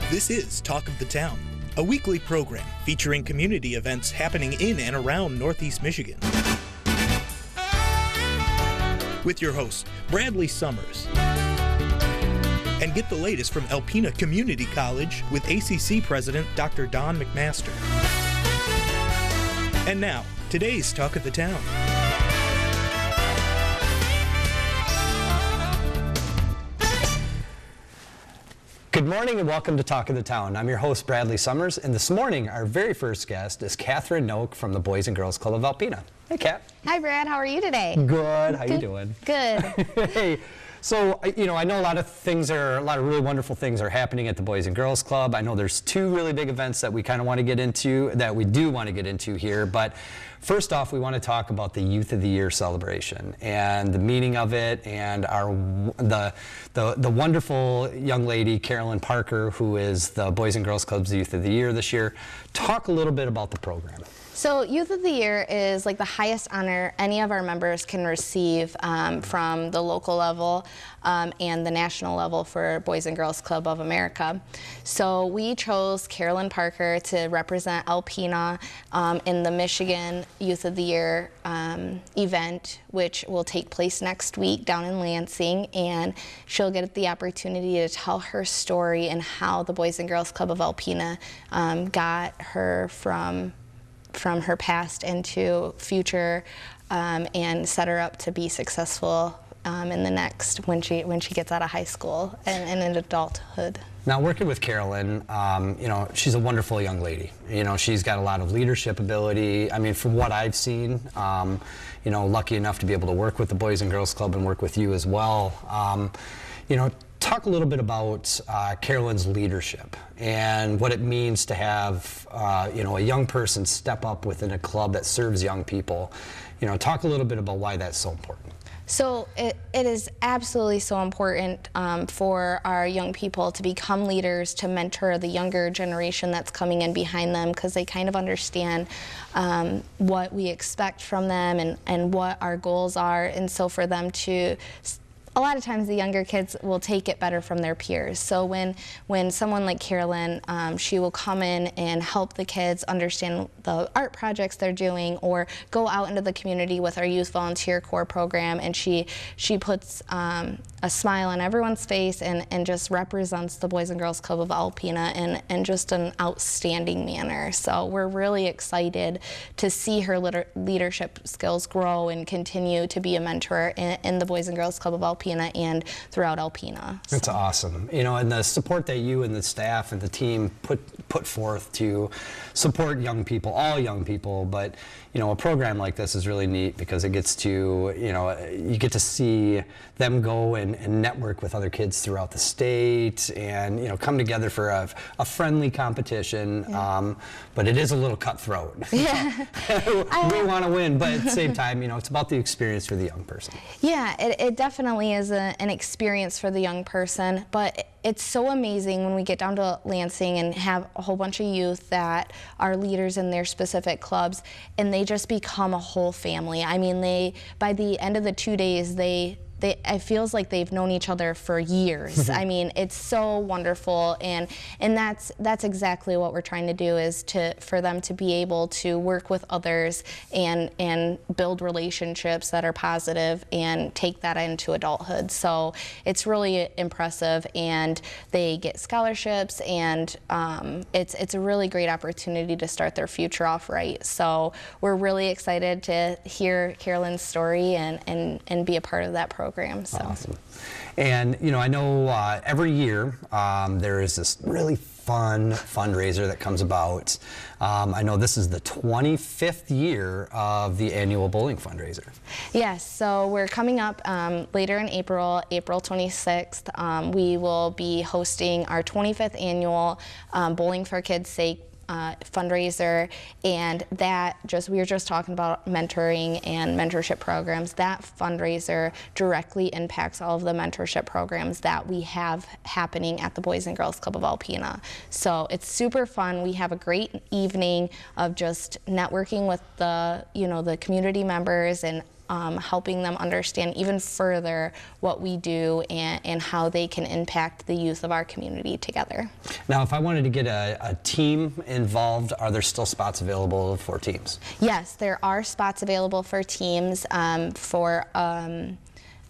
This is Talk of the Town, a weekly program featuring community events happening in and around Northeast Michigan. With your host, Bradley Summers. And get the latest from Alpena Community College with ACC President Dr. Don McMaster. And now, today's Talk of the Town. Good morning and welcome to Talk of the Town. I'm your host, Bradley Summers, and this morning our very first guest is Catherine Noak from the Boys and Girls Club of Alpena. Hey, Kat. Hi, Brad. How are you today? Good. How you doing? Good. Hey, so, I know a lot of really wonderful things are happening at the Boys and Girls Club. I know there's two really big events that we kind of want to get into, that we do want to get into here, but first off, we want to talk about the Youth of the Year celebration and the meaning of it, and the wonderful young lady, Carolyn Parker, who is the Boys and Girls Club's Youth of the Year this year. Talk a little bit about the program. So Youth of the Year is like the highest honor any of our members can receive from the local level and the national level for Boys and Girls Club of America. So we chose Carolyn Parker to represent Alpena in the Michigan Youth of the Year event, which will take place next week down in Lansing, and she'll get the opportunity to tell her story and how the Boys and Girls Club of Alpena got her from her past into future and set her up to be successful in the next when she gets out of high school and in adulthood. Now, working with Carolyn, she's a wonderful young lady. She's got a lot of leadership ability. I mean, from what I've seen, lucky enough to be able to work with the Boys and Girls Club and work with you as well. Talk a little bit about Carolyn's leadership and what it means to have, a young person step up within a club that serves young people. Talk a little bit about why that's so important. So it is absolutely so important for our young people to become leaders, to mentor the younger generation that's coming in behind them, because they kind of understand what we expect from them and what our goals are. And so for them to a lot of times the younger kids will take it better from their peers. So when someone like Carolyn, she will come in and help the kids understand the art projects they're doing, or go out into the community with our Youth Volunteer Corps program, and she puts a smile on everyone's face and just represents the Boys and Girls Club of Alpena in just an outstanding manner. So we're really excited to see her leadership skills grow and continue to be a mentor in the Boys and Girls Club of Alpena and throughout Alpena. So. That's awesome. And the support that you and the staff and the team put forth to support young people, all young people, but a program like this is really neat because it gets to, you get to see them go and network with other kids throughout the state and, come together for a friendly competition. Yeah. But it is a little cutthroat. Yeah. We want to win, but at the same time, it's about the experience for the young person. Yeah, it definitely is an experience for the young person, but it's so amazing when we get down to Lansing and have a whole bunch of youth that are leaders in their specific clubs, and they just become a whole family. I mean, by the end of the 2 days, it feels like they've known each other for years. I mean, it's so wonderful, and that's exactly what we're trying to do, is for them to be able to work with others and build relationships that are positive and take that into adulthood. So it's really impressive, and they get scholarships, and it's a really great opportunity to start their future off right. So we're really excited to hear Carolyn's story and be a part of that program. So. Awesome. And, I know every year there is this really fun fundraiser that comes about. I know this is the 25th year of the annual bowling fundraiser. Yes, so we're coming up later in April 26th. We will be hosting our 25th annual Bowling for Kids' Sake fundraiser, and we were just talking about mentoring and mentorship programs. That fundraiser directly impacts all of the mentorship programs that we have happening at the Boys and Girls Club of Alpena. So it's super fun. We have a great evening of just networking with the community members and helping them understand even further what we do and how they can impact the youth of our community together. Now, if I wanted to get a team involved, are there still spots available for teams? Yes, there are spots available for teams for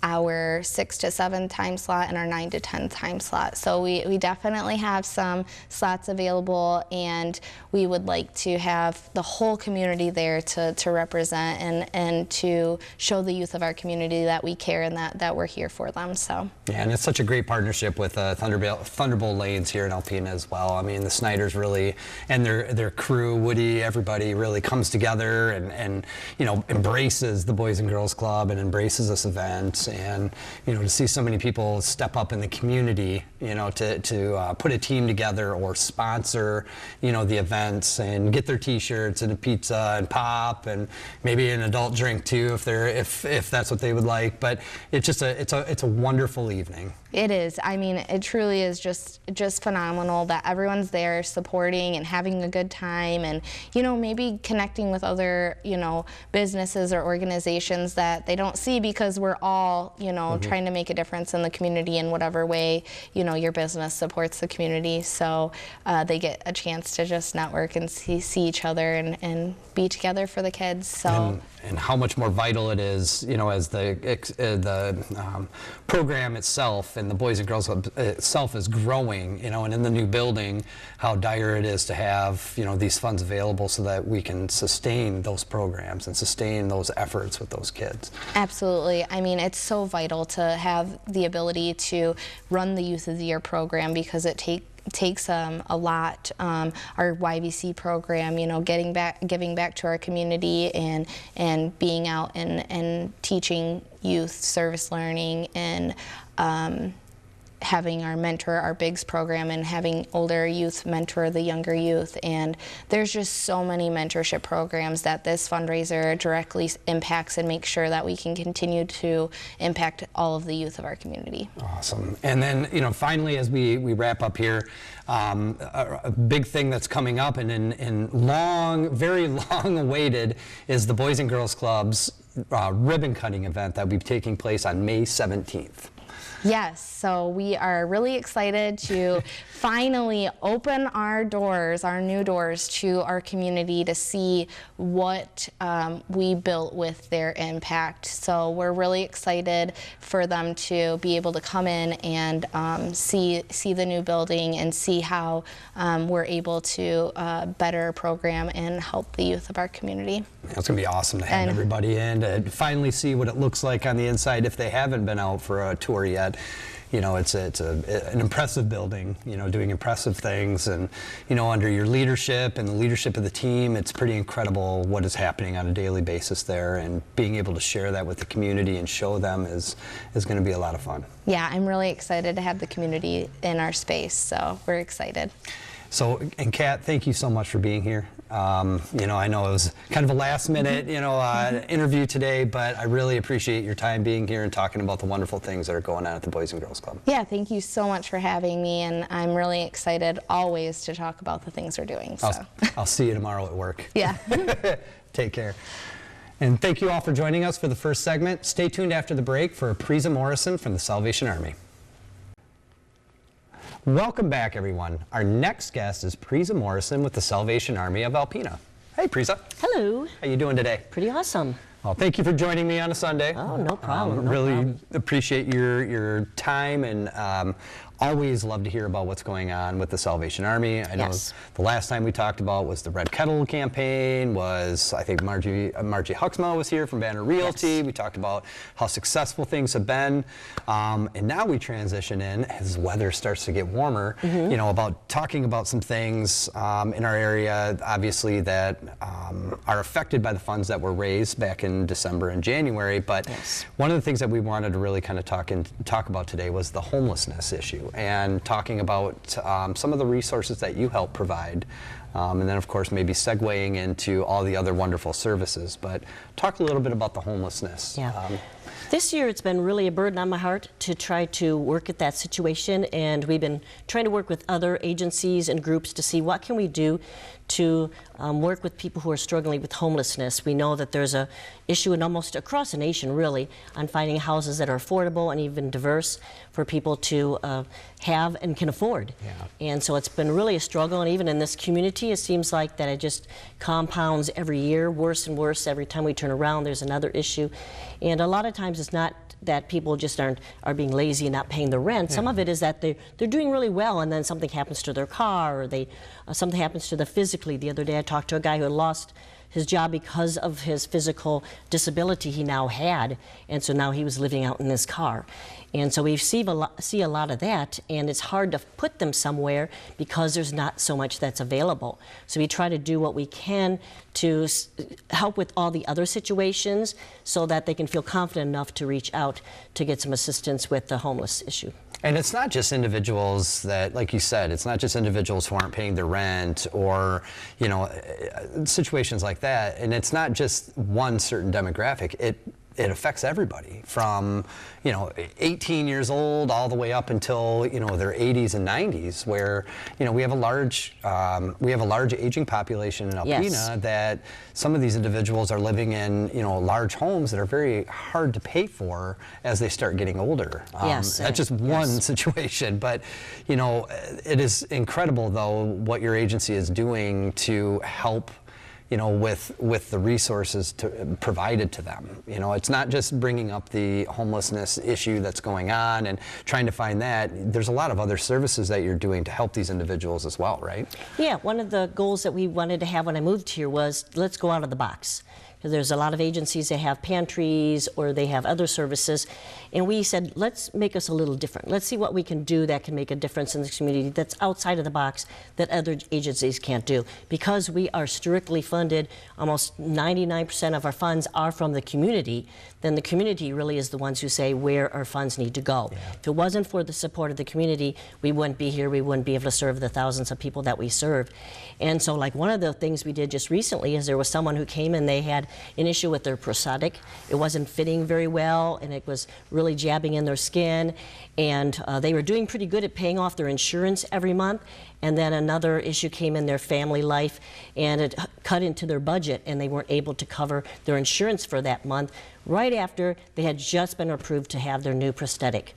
our 6 to 7 time slot and our 9 to 10 time slot. So we definitely have some slots available, and we would like to have the whole community there to represent and to show the youth of our community that we care and that we're here for them. So yeah, and it's such a great partnership with Thunderbolt Lanes here in Alpena as well. I mean, the Snyders really, and their crew, Woody, everybody really comes together and you know, embraces the Boys and Girls Club and embraces this event. And you know, to see so many people step up in the community, you know, to put a team together or sponsor, you know, the events and get their T-shirts and a pizza and pop and maybe an adult drink too if that's what they would like. But it's just it's a wonderful evening. It is. I mean, it truly is just phenomenal that everyone's there supporting and having a good time, and you know, maybe connecting with other, you know, businesses or organizations that they don't see, because we're all, you know, trying to make a difference in the community in whatever way, you know, your business supports the community. So they get a chance to just network and see each other and be together for the kids. So and how much more vital it is, you know, as the program itself and the Boys and Girls Club itself is growing, you know, and in the new building, how dire it is to have, you know, these funds available so that we can sustain those programs and sustain those efforts with those kids. Absolutely. I mean, it's so vital to have the ability to run the Youth of the Year program, because it takes a lot. Our YVC program, you know, giving back to our community and being out and teaching youth service learning, and having our mentor, our BIGS program, and having older youth mentor the younger youth. And there's just so many mentorship programs that this fundraiser directly impacts and makes sure that we can continue to impact all of the youth of our community. Awesome. And then, you know, finally, as we wrap up here, a big thing that's coming up and very long awaited is the Boys and Girls Club's ribbon cutting event that will be taking place on May 17th. Yes, so we are really excited to finally open our doors, our new doors, to our community to see what we built with their impact. So we're really excited for them to be able to come in and see the new building and see how we're able to better program and help the youth of our community. It's going to be awesome to have everybody in to finally see what it looks like on the inside if they haven't been out for a tour yet. You know, it's an impressive building, you know, doing impressive things, and, you know, under your leadership and the leadership of the team, it's pretty incredible what is happening on a daily basis there, and being able to share that with the community and show them is going to be a lot of fun. Yeah, I'm really excited to have the community in our space, so we're excited. So, and Kat, thank you so much for being here. You know, I know it was kind of a last minute, you know, interview today, but I really appreciate your time being here and talking about the wonderful things that are going on at the Boys and Girls Club. Yeah, thank you so much for having me, and I'm really excited always to talk about the things we're doing. So. I'll see you tomorrow at work. Yeah. Take care. And thank you all for joining us for the first segment. Stay tuned after the break for Priza Morrison from the Salvation Army. Welcome back, everyone. Our next guest is Priza Morrison with the Salvation Army of Alpena. Hey, Priza. Hello. How you doing today? Pretty awesome. Well, thank you for joining me on a Sunday. Oh, no problem. Really appreciate your time, and always love to hear about what's going on with the Salvation Army. I know the last time we talked about was the Red Kettle campaign, I think Margie Huxma was here from Banner Realty. Yes. We talked about how successful things have been. And now we transition in, as weather starts to get warmer, you know, about talking about some things in our area, obviously, that are affected by the funds that were raised back in December and January. But one of the things that we wanted to really kind of talk about today was the homelessness issue, and talking about some of the resources that you help provide, and then of course maybe segueing into all the other wonderful services. But talk a little bit about the homelessness. Yeah. This year it's been really a burden on my heart to try to work at that situation, and we've been trying to work with other agencies and groups to see what can we do to work with people who are struggling with homelessness. We know that there's a issue in almost across the nation, really, on finding houses that are affordable and even diverse for people to have and can afford. Yeah. And so it's been really a struggle, and even in this community it seems like that it just compounds every year, worse and worse. Every time we turn around there's another issue, and a lot of times it's not that people just are being lazy and not paying the rent. Yeah. Some of it is that they're doing really well, and then something happens to their car, or something happens to them physically. The other day I talked to a guy who had lost his job because of his physical disability he now had, and so now he was living out in his car. And so we see a lot of that, and it's hard to put them somewhere because there's not so much that's available. So we try to do what we can to help with all the other situations so that they can feel confident enough to reach out to get some assistance with the homeless issue. And it's not just individuals that, like you said, it's not just individuals who aren't paying their rent or, you know, situations like that. And it's not just one certain demographic. It affects everybody from, you know, 18 years old all the way up until, you know, their 80s and 90s, where, you know, we have a large aging population in Alpena. Yes. That some of these individuals are living in, you know, large homes that are very hard to pay for as they start getting older. Yes. That's just one situation, but, you know, it is incredible though what your agency is doing to help, you know, with the resources provided to them. You know, it's not just bringing up the homelessness issue that's going on and trying to find that. There's a lot of other services that you're doing to help these individuals as well, right? Yeah, one of the goals that we wanted to have when I moved here was, let's go out of the box. Because there's a lot of agencies that have pantries or they have other services, and we said, let's make us a little different. Let's see what we can do that can make a difference in the community that's outside of the box that other agencies can't do. Because we are strictly funded, almost 99% of our funds are from the community, then the community really is the ones who say where our funds need to go. Yeah. If it wasn't for the support of the community, we wouldn't be here, we wouldn't be able to serve the thousands of people that we serve. And so, like, one of the things we did just recently is there was someone who came and they had an issue with their prosthetic. It wasn't fitting very well, and it was really jabbing in their skin, and they were doing pretty good at paying off their insurance every month. And then another issue came in their family life, and it cut into their budget, and they weren't able to cover their insurance for that month right after they had just been approved to have their new prosthetic.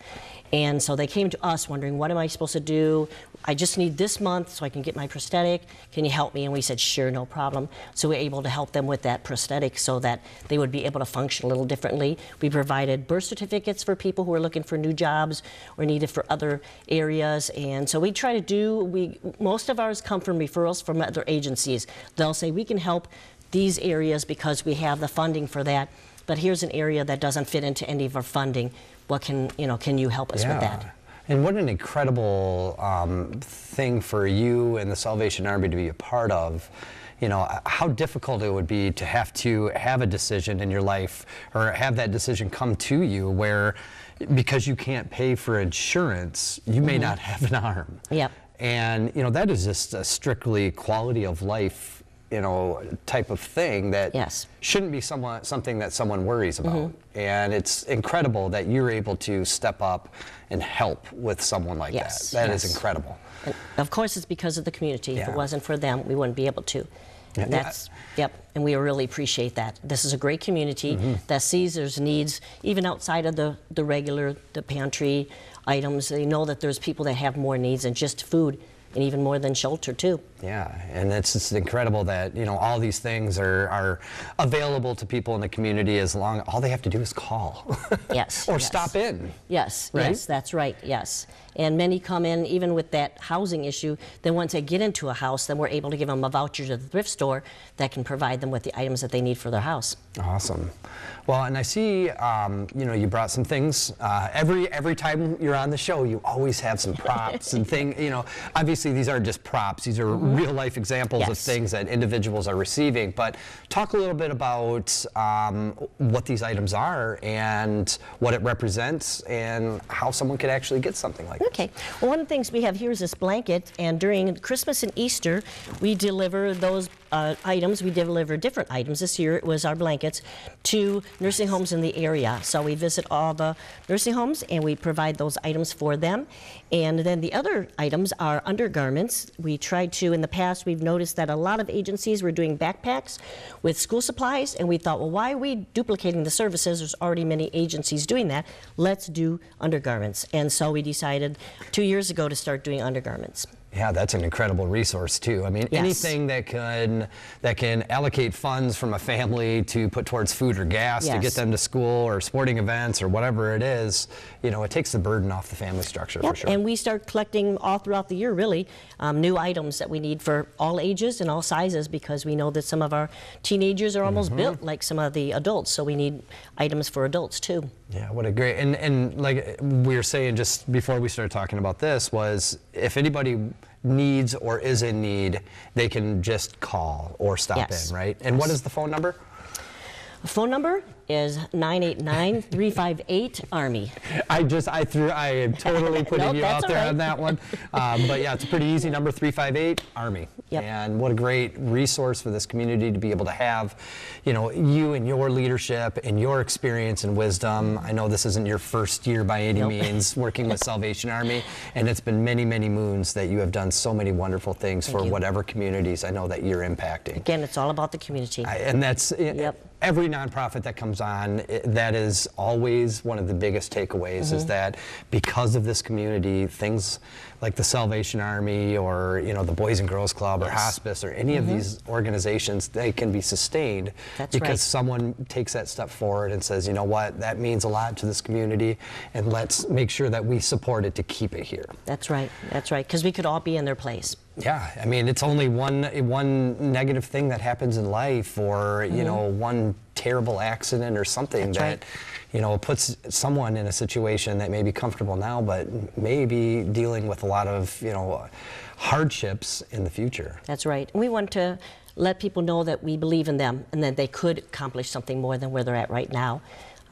And so they came to us wondering, what am I supposed to do? I just need this month so I can get my prosthetic. Can you help me? And we said, sure, no problem. So we were able to help them with that prosthetic so that they would be able to function a little differently. We provided birth certificates for people who are looking for new jobs or needed for other areas. And so we try to do, most of ours come from referrals from other agencies. They'll say, we can help these areas because we have the funding for that, but here's an area that doesn't fit into any of our funding. What can you help us with that? And what an incredible thing for you and the Salvation Army to be a part of. You know, how difficult it would be to have a decision in your life or have that decision come to you where, because you can't pay for insurance, you may not have an arm. Yep. And, you know, that is just a strictly quality of life, you know, type of thing that shouldn't be something that someone worries about. And it's incredible that you're able to step up and help with someone like that. That is incredible. And of course, it's because of the community. If it wasn't for them, we wouldn't be able to. And and we really appreciate that. This is a great community that sees there's needs, even outside of the regular, the pantry items. They know that there's people that have more needs than just food, and even more than shelter too. Yeah, and it's just incredible that, you know, all these things are available to people in the community all they have to do is call. Yes. Or stop in. Yes, right? Yes, that's right, yes. And many come in, even with that housing issue, then once they get into a house, then we're able to give them a voucher to the thrift store that can provide them with the items that they need for their house. Awesome. Well, and I see, you know, you brought some things. Every time you're on the show, you always have some props and things. You know, obviously these aren't just props; these are real life examples of things that individuals are receiving. But talk a little bit about what these items are and what it represents, and how someone could actually get something like Okay. Well, one of the things we have here is this blanket, and during Christmas and Easter, we deliver those items. We deliver different items. This year it was our blankets to nursing homes in the area. So we visit all the nursing homes and we provide those items for them. And then the other items are undergarments. We tried to, in the past, we've noticed that a lot of agencies were doing backpacks with school supplies, and we thought, well, why are we duplicating the services? There's already many agencies doing that. Let's do undergarments. And so we decided 2 years ago to start doing undergarments. Yeah, that's an incredible resource too. I mean, Yes. anything that can allocate funds from a family to put towards food or gas to Yes. get them to school or sporting events or whatever it is, you know, it takes the burden off the family structure for sure. And we start collecting all throughout the year, really, new items that we need for all ages and all sizes, because we know that some of our teenagers are almost built like some of the adults, so we need items for adults too. Yeah, what a great, and like we were saying just before we started talking about this, was if anybody needs or is in need, they can just call or stop Yes. in, right? And what is the phone number? The phone number is 989-358-ARMY. I am totally putting Nope, you that's out there all right. on that one. But yeah, it's a pretty easy number, 358-ARMY. Yep. And what a great resource for this community to be able to have, you know, you and your leadership and your experience and wisdom. I know this isn't your first year by any Nope. means working with Salvation Army, and it's been many, many moons that you have done so many wonderful things for you. whatever communities I know that you're impacting. Again, it's all about the community. And that's Yep. every nonprofit that comes on, that is always one of the biggest takeaways is that because of this community, things like the Salvation Army or, you know, the Boys and Girls Club or Yes. hospice or any of these organizations, they can be sustained That's because right. someone takes that step forward and says, you know what, that means a lot to this community, and let's make sure that we support it to keep it here. That's right, because we could all be in their place. Yeah, I mean, it's only one negative thing that happens in life, or you know, one terrible accident or something That's that right. you know, puts someone in a situation that may be comfortable now, but may be dealing with a lot of, you know, hardships in the future. That's right. And we want to let people know that we believe in them and that they could accomplish something more than where they're at right now.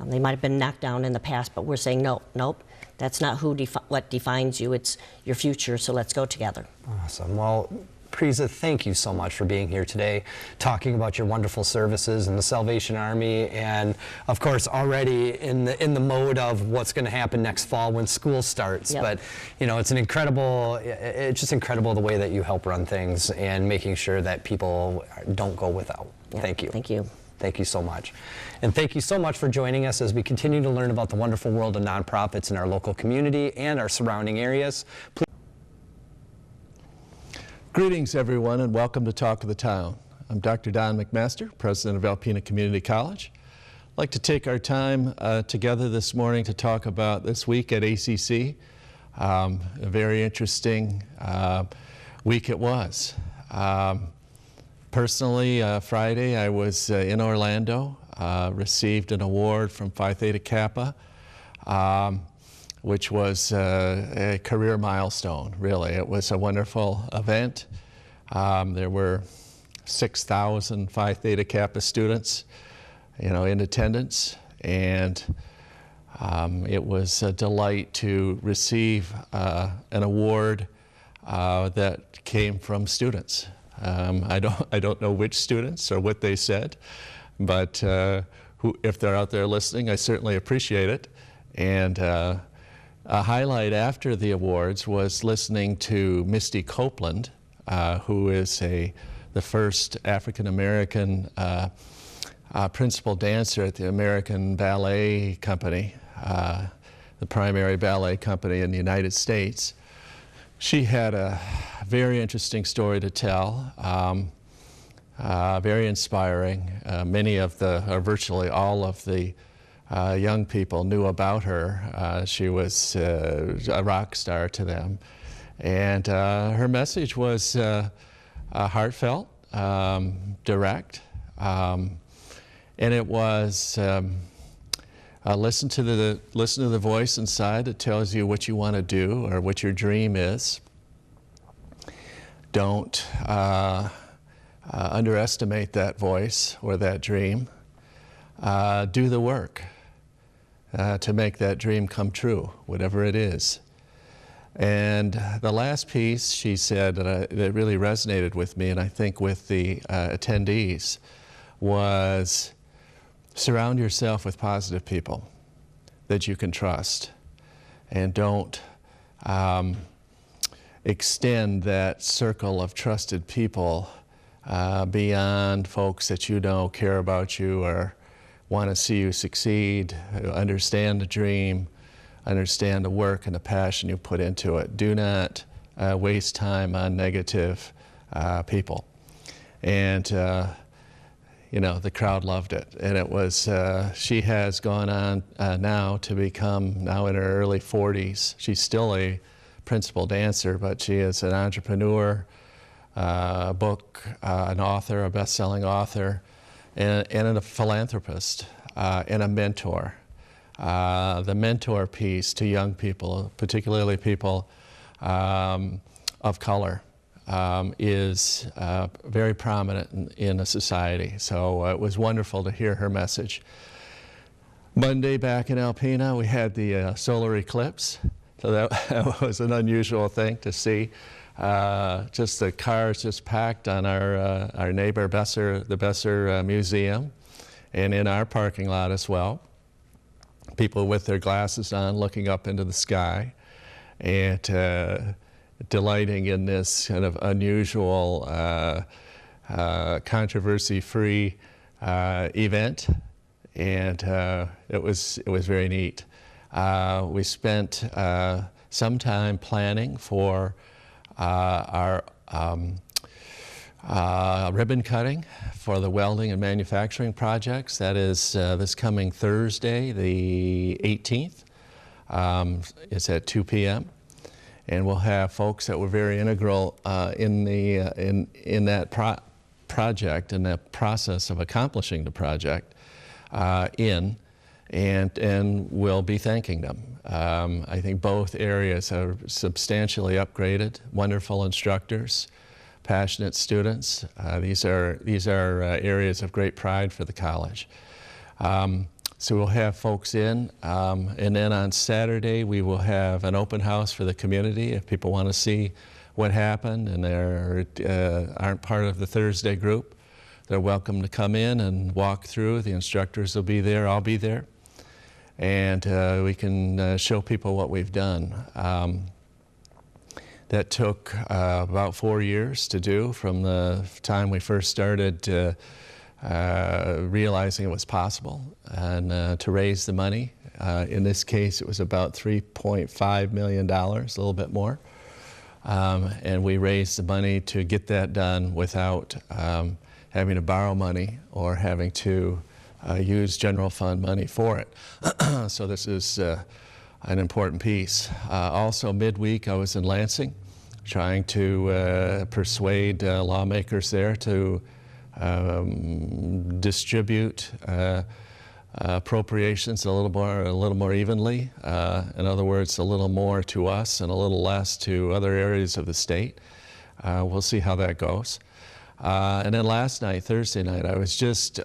They might have been knocked down in the past, but we're saying, nope, that's not what defines you. It's your future, so let's go together. Awesome. Well, Preeza, thank you so much for being here today, talking about your wonderful services and the Salvation Army, and of course already in the mode of what's going to happen next fall when school starts. Yep. But you know, it's just incredible the way that you help run things and making sure that people don't go without. Yep. Thank you. Thank you. Thank you so much. And thank you so much for joining us as we continue to learn about the wonderful world of nonprofits in our local community and our surrounding areas. Please. Greetings, everyone, and welcome to Talk of the Town. I'm Dr. Don McMaster, president of Alpena Community College. I'd like to take our time together this morning to talk about this week at ACC. A very interesting week it was. Personally, Friday I was in Orlando, received an award from Phi Theta Kappa, which was a career milestone, really. It was a wonderful event. There were 6,000 Phi Theta Kappa students, you know, in attendance, and it was a delight to receive an award that came from students. I don't know which students or what they said, but if they're out there listening, I certainly appreciate it. And a highlight after the awards was listening to Misty Copeland, who is the first African-American principal dancer at the American Ballet Company, the primary ballet company in the United States. She had a very interesting story to tell, very inspiring. Virtually all of the young people knew about her. She was a rock star to them. And her message was heartfelt, direct, and it was listen to the voice inside that tells you what you want to do or what your dream is. Don't underestimate that voice or that dream. Do the work to make that dream come true, whatever it is. And the last piece she said that really resonated with me, and I think with the attendees, was surround yourself with positive people that you can trust, and don't extend that circle of trusted people beyond folks that you know care about you or want to see you succeed, understand the dream, understand the work and the passion you put into it. Do not waste time on negative people. And you know, the crowd loved it. And it was, she has gone on now to become, now in her early 40s. She's still a principal dancer, but she is an entrepreneur, an author, a best-selling author, and a philanthropist, and a mentor. The mentor piece to young people, particularly people of color, is very prominent in a society. So it was wonderful to hear her message. Monday back in Alpena, we had the solar eclipse. So that was an unusual thing to see. Just the cars just packed on our neighbor Besser, the Besser Museum, and in our parking lot as well. People with their glasses on looking up into the sky and delighting in this kind of unusual, controversy-free event, and it was very neat. We spent some time planning for our ribbon cutting for the welding and manufacturing projects. That is this coming Thursday, the 18th. It's at 2 p.m. And we'll have folks that were very integral in that project, in that process of accomplishing the project, and we'll be thanking them. I think both areas are substantially upgraded, wonderful instructors, passionate students. These are areas of great pride for the college. So we'll have folks in, and then on Saturday we will have an open house for the community. If people want to see what happened and they aren't part of the Thursday group, they're welcome to come in and walk through. The instructors will be there, I'll be there, and we can show people what we've done. That took about 4 years to do, from the time we first started realizing it was possible, and to raise the money. In this case, it was about $3.5 million, a little bit more. And we raised the money to get that done without having to borrow money or having to use general fund money for it. So this is an important piece. Also, midweek, I was in Lansing trying to persuade lawmakers there to distribute appropriations a little more evenly. In other words, a little more to us and a little less to other areas of the state. We'll see how that goes. And then last night, Thursday night, I was just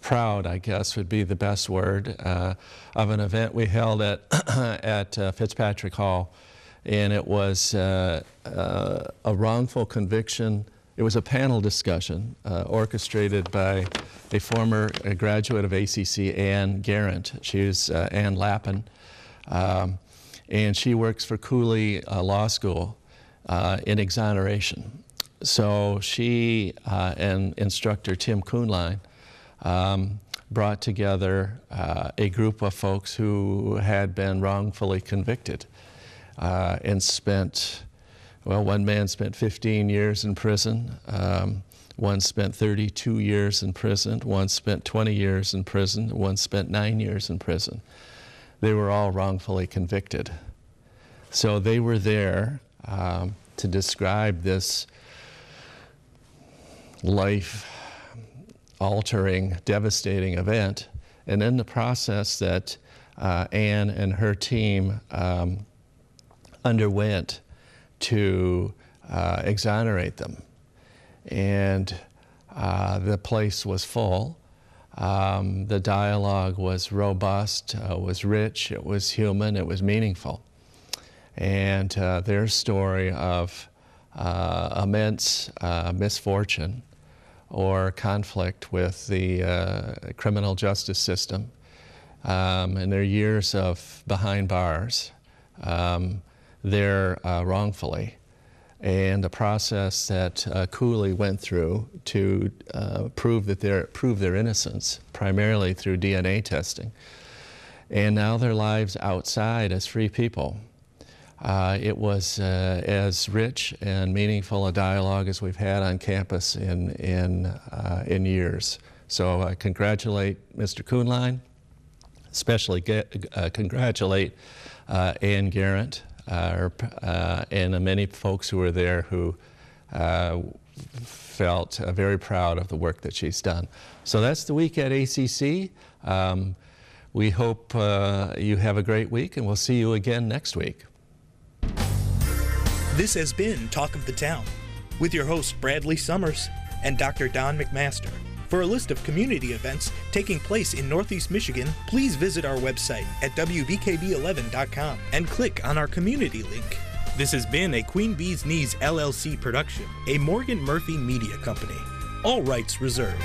proud, I guess would be the best word, of an event we held at Fitzpatrick Hall. And it was a wrongful conviction. It was a panel discussion orchestrated by a former graduate of ACC, Ann Garant. She is Ann Lappin, and she works for Cooley Law School in exoneration. So she and instructor Tim Kuhnlein brought together a group of folks who had been wrongfully convicted and spent, well, one man spent 15 years in prison, one spent 32 years in prison, one spent 20 years in prison, one spent 9 years in prison. They were all wrongfully convicted. So they were there to describe this life-altering, devastating event, and in the process that Ann and her team underwent to exonerate them. And the place was full. The dialogue was robust, was rich, it was human, it was meaningful. And their story of immense misfortune or conflict with the criminal justice system and their years of behind bars there wrongfully, and the process that Cooley went through to prove their innocence, primarily through DNA testing, and now their lives outside as free people. It was as rich and meaningful a dialogue as we've had on campus in years. So I congratulate Mr. Kuhnlein, especially congratulate Ann Garrett and the many folks who were there who felt very proud of the work that she's done. So that's the week at ACC. We hope you have a great week, and we'll see you again next week. This has been Talk of the Town with your hosts Bradley Summers and Dr. Don McMaster. For a list of community events taking place in Northeast Michigan, please visit our website at WBKB11.com and click on our community link. This has been a Queen Bee's Knees LLC production, a Morgan Murphy media company. All rights reserved.